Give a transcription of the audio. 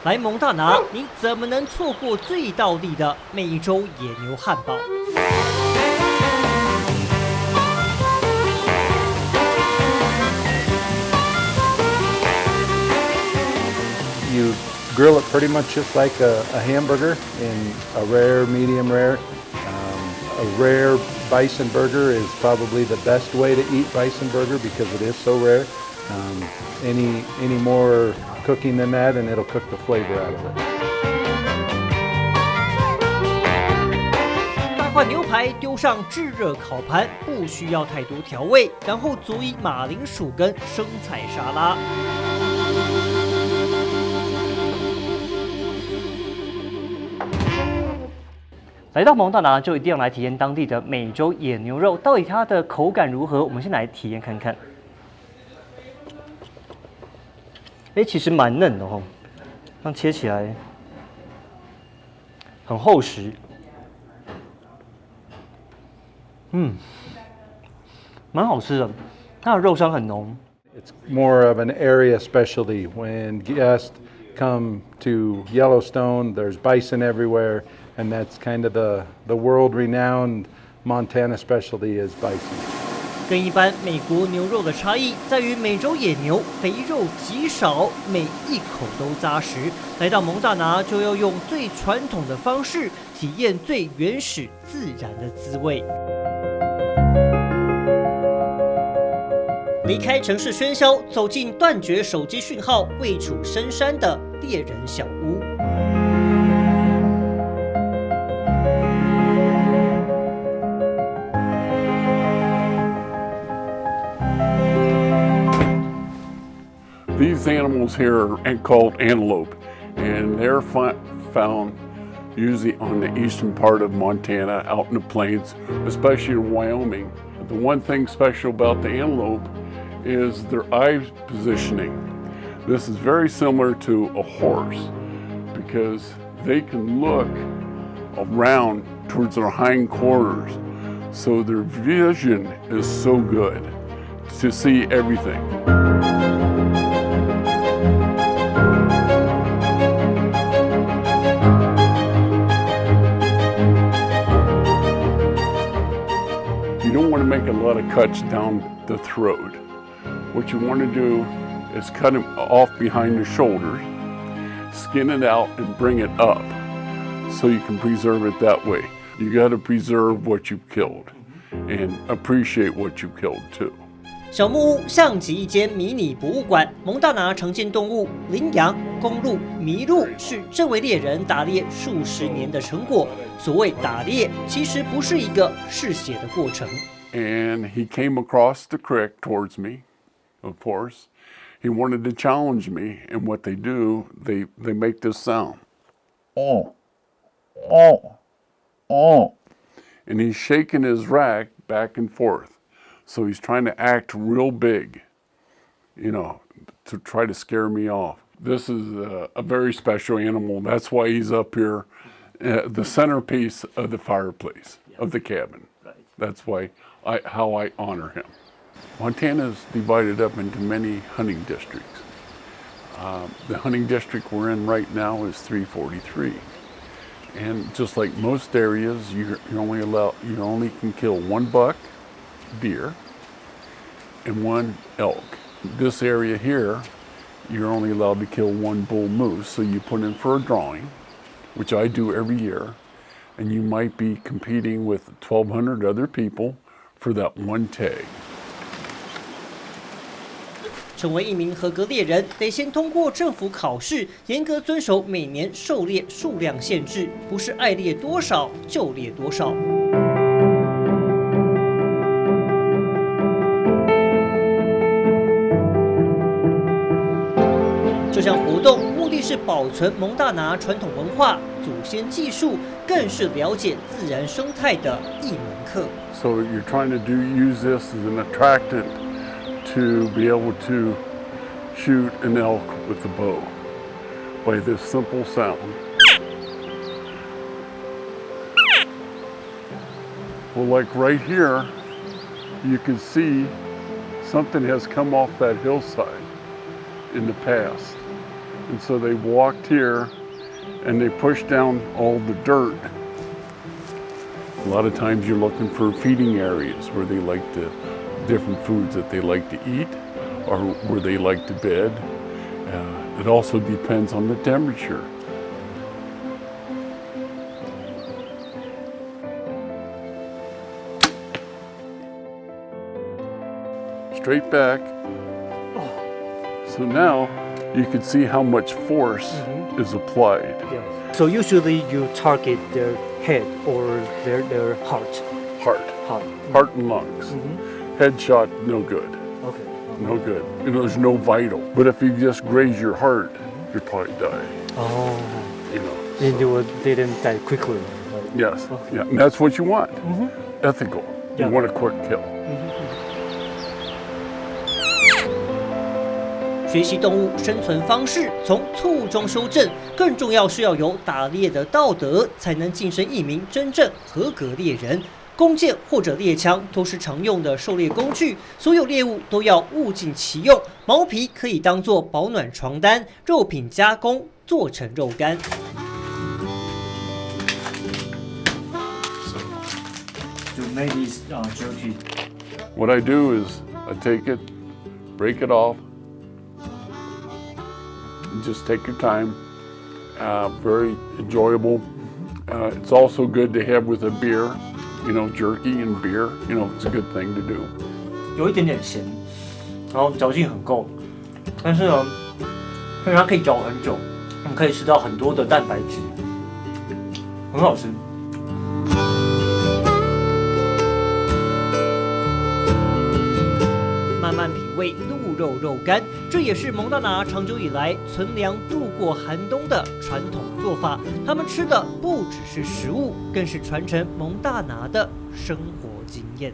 来蒙大拿，你怎么能错过最道地的美洲野牛汉堡？You grill it pretty much just like a hamburger in a rare, medium rare. A rare bison burger is probably the best way to eat bison burger because it is so rare. Any more cooking than that, and it'll cook the flavor out of it. 大块牛排丢上炙热烤盘，不需要太多调味，然后佐以马铃薯跟生菜沙拉。来到蒙大拿就一定要来体验当地的美洲野牛肉，到底它的口感如何？我们先来体验看看。其实蛮嫩的哦，这样切起来很厚实。蛮好吃的，它的肉香很浓。It's more of an area specialty. When guests come to Yellowstone, there's bison everywhere, and that's kind of the world-renowned Montana specialty is bison. 跟一般美国牛肉的差异在于，美洲野牛肥肉极少，每一口都扎实。来到蒙大拿就要用最传统的方式，体验最原始自然的滋味。离开城市喧嚣，走进断绝手机讯号、位处深山的猎人小屋。These animals here are called antelope, and they're found usually on the eastern part of Montana, out in the plains, especially in Wyoming. The one thing special about the antelope is their eye positioning. This is very similar to a horse because they can look around towards their hind quarters, so their vision is so good to see everything. You don't want to make a lot of cuts down the throat. What you want to do is cut them off behind the shoulders, skin it out, and bring it up so you can preserve it that way. You got to preserve what you killed and appreciate what you killed too. 小木屋像极一间迷你博物馆。蒙大拿常见动物羚羊、公鹿、麋鹿是这位猎人打猎数十年的成果。所谓打猎，其实不是一个嗜血的过程。And he came across the creek towards me, of course. He wanted to challenge me, and what they do, they make this sound. Oh, oh, oh. And he's shaking his rack back and forth. So he's trying to act real big, to try to scare me off. This is a very special animal. That's why he's up here, the centerpiece of the fireplace of the cabin. That's how I honor him. Montana is divided up into many hunting districts. The hunting district we're in right now is 343. And just like most areas, you only can kill one buck, deer, and one elk. This area here, you're only allowed to kill one bull moose, so you put in for a drawing, which I do every year, and you might be competing with 1,200 other people for that one tag. 成为一名合格猎人，得先通过政府考试，严格遵守每年狩猎数量限制，不是爱猎多少就猎多少。这项活动目的是保存蒙大拿传统文化、祖先技术，更是了解自然生态的一门课。So you're trying to use this as an attractant to be able to shoot an elk with a bow by this simple sound. Well, like right here, you can see something has come off that hillside in the past. And so they walked here and they pushed down all the dirt. A lot of times you're looking for feeding areas where they like the different foods that they like to eat or where they like to bed. It also depends on the temperature. Straight back. So now you can see how much force is applied. Yes. So usually you target their head or their heart. Heart and lungs. Headshot, no good. Okay. No good. There's no vital. But if you just graze your heart, you'll probably die. Oh. You know. And they didn't die quickly. Yes. Yeah. And that's what you want. Ethical. You Yeah. want a quick kill. 学习动物生存方式，从错误中修正，更重要是要有打猎的道德，才能晋升一名真正合格猎人。弓箭或者猎枪都是常用的狩猎工具，所有猎物都要物尽其用。毛皮可以当作保暖床单，肉品加工做成肉干。To make this jerky. What I do is I take it, break it off, and just take your time. Very enjoyable. It's also good to have with a beer. You know, jerky and beer. You know, it's a good thing to do. 有一点点咸，然后嚼劲很够，但是呢，因为它可以嚼很久，你可以吃到很多的蛋白质，很好吃。慢慢品味鹿肉肉干，这也是蒙大拿长久以来存粮度过寒冬的传统做法。他们吃的不只是食物，更是传承蒙大拿的生活经验。